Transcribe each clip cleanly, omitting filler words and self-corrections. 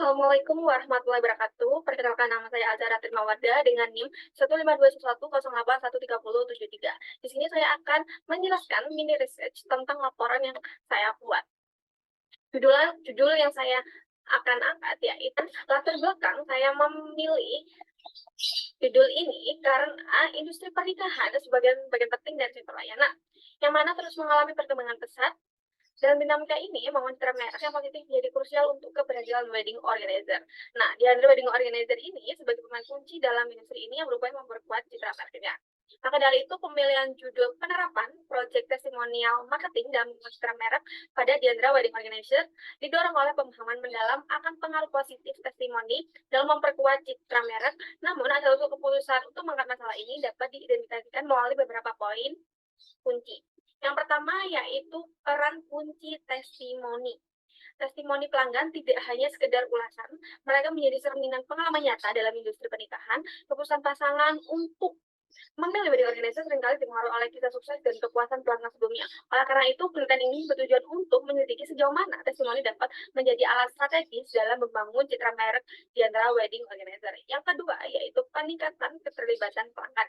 Assalamualaikum warahmatullahi wabarakatuh. Perkenalkan nama saya Azhara Trimawardha dengan NIM 15211081373. Di sini saya akan menjelaskan mini research tentang laporan yang saya buat. Judul yang saya akan angkat yaitu latar belakang saya memilih judul ini karena industri pernikahan sebagian bagian penting dari sektor layanan yang mana terus mengalami perkembangan pesat. Dalam dinamika ini, membangun citra merek yang positif menjadi krusial untuk keberhasilan wedding organizer. Nah, di antara wedding organizer ini sebagai pemain kunci dalam industri ini yang berupaya memperkuat citra mereknya. Maka dari itu, pemilihan judul penerapan Project Testimonial Marketing dalam citra merek pada Diandra Wedding Organizer didorong oleh pemahaman mendalam akan pengaruh positif testimoni dalam memperkuat citra merek. Namun, ada satu keputusan untuk mengangkat masalah ini dapat diidentifikasikan melalui beberapa poin kunci. Yang pertama yaitu peran kunci testimoni. Testimoni pelanggan tidak hanya sekedar ulasan, mereka menjadi cerminan pengalaman nyata dalam industri pernikahan. Keputusan pasangan untuk memilih wedding organizer seringkali dipengaruhi oleh kisah sukses dan kepuasan pelanggan sebelumnya. Oleh karena itu, penelitian ini bertujuan untuk menyelidiki sejauh mana testimoni dapat menjadi alat strategis dalam membangun citra merek di antara wedding organizer. Yang kedua yaitu peningkatan keterlibatan pelanggan.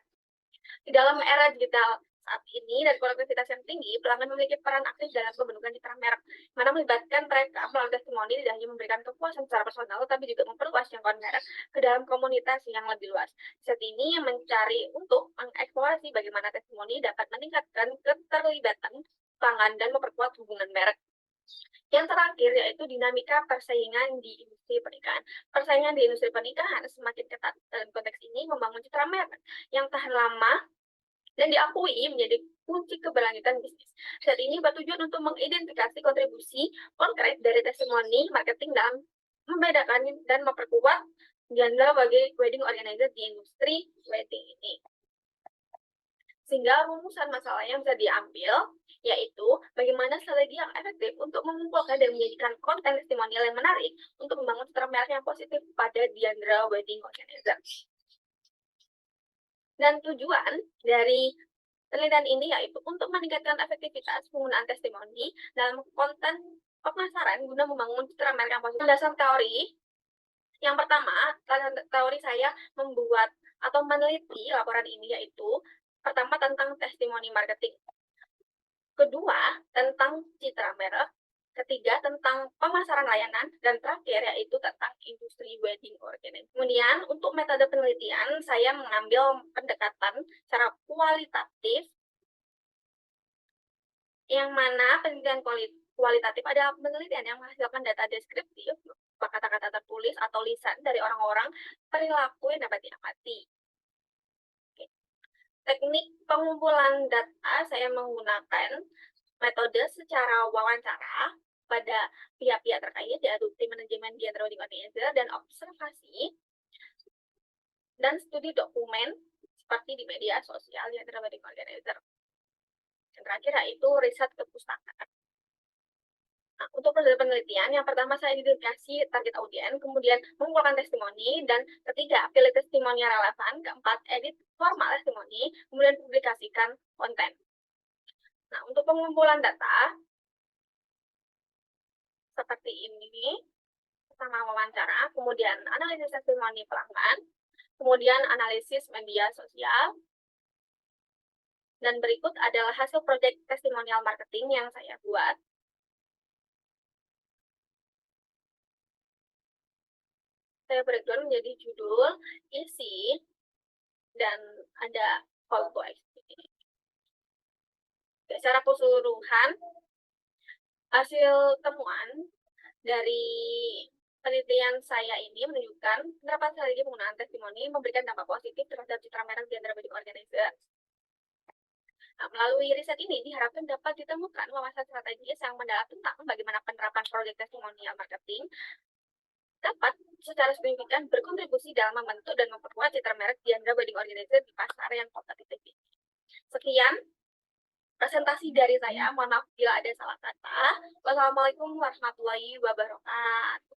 Di dalam era digital saat ini dan konektivitas yang tinggi, pelanggan memiliki peran aktif dalam pembentukan citra merek, mana melibatkan mereka melalui testimoni tidak hanya memberikan kepuasan secara personal, tapi juga memperluas jangkauan merek ke dalam komunitas yang lebih luas. Saat ini mencari untuk mengeksplorasi bagaimana testimoni dapat meningkatkan keterlibatan pelanggan dan memperkuat hubungan merek. Yang terakhir yaitu dinamika persaingan di industri pernikahan. Persaingan di industri pernikahan semakin ketat. Dalam konteks ini, membangun citra merek yang tahan lama dan diakui menjadi kunci keberlanjutan bisnis. Saat ini bertujuan untuk mengidentifikasi kontribusi konkret dari testimoni marketing dalam membedakan dan memperkuat Diandra sebagai wedding organizer di industri wedding ini. Sehingga rumusan masalah yang bisa diambil yaitu bagaimana strategi yang efektif untuk mengumpulkan dan menjadikan konten testimonial yang menarik untuk membangun citra merek yang positif pada Diandra Wedding Organizer. Dan tujuan dari penelitian ini yaitu untuk meningkatkan efektivitas penggunaan testimoni dalam konten pemasaran guna membangun citra merek yang positif. Dasar teori, yang pertama, teori saya membuat atau meneliti laporan ini yaitu pertama tentang testimoni marketing, kedua tentang citra merek, ketiga tentang pemasaran layanan, dan terakhir yaitu tentang industri wedding organizer. Kemudian untuk metode penelitian saya mengambil pendekatan secara kualitatif, yang mana penelitian kualitatif adalah penelitian yang menghasilkan data deskriptif, kata-kata tertulis atau lisan dari orang-orang, perilaku yang dapat diamati. Teknik pengumpulan data saya menggunakan metode secara wawancara pada pihak-pihak terkait, yaitu tim manajemen di antara wedding organizer, dan observasi dan studi dokumen seperti di media sosial di antara wedding organizer. Yang terakhir yaitu riset kepustakaan. Nah, untuk proses penelitian, yang pertama saya identifikasi target audiens, kemudian mengumpulkan testimoni, dan ketiga, pilih testimoni yang relevan, keempat, edit formal testimoni, kemudian publikasikan konten. Nah, untuk pengumpulan data, seperti ini, pertama wawancara, kemudian analisis testimoni pelanggan, kemudian analisis media sosial, dan berikut adalah hasil proyek testimonial marketing yang saya buat. Saya breakdown menjadi judul, isi, dan ada call to action. Secara keseluruhan, hasil temuan dari penelitian saya ini menunjukkan penerapan strategi penggunaan testimoni memberikan dampak positif terhadap citra merek di antara wedding organizer. Nah, melalui riset ini diharapkan dapat ditemukan wawasan strategis yang mendalam tentang bagaimana penerapan proyek testimonial marketing dapat secara signifikan berkontribusi dalam membentuk dan memperkuat citra merek di antara wedding organizer di pasar yang kompetitif ini. Sekian presentasi dari saya. Mohon maaf bila ada salah kata. Wassalamualaikum warahmatullahi wabarakatuh.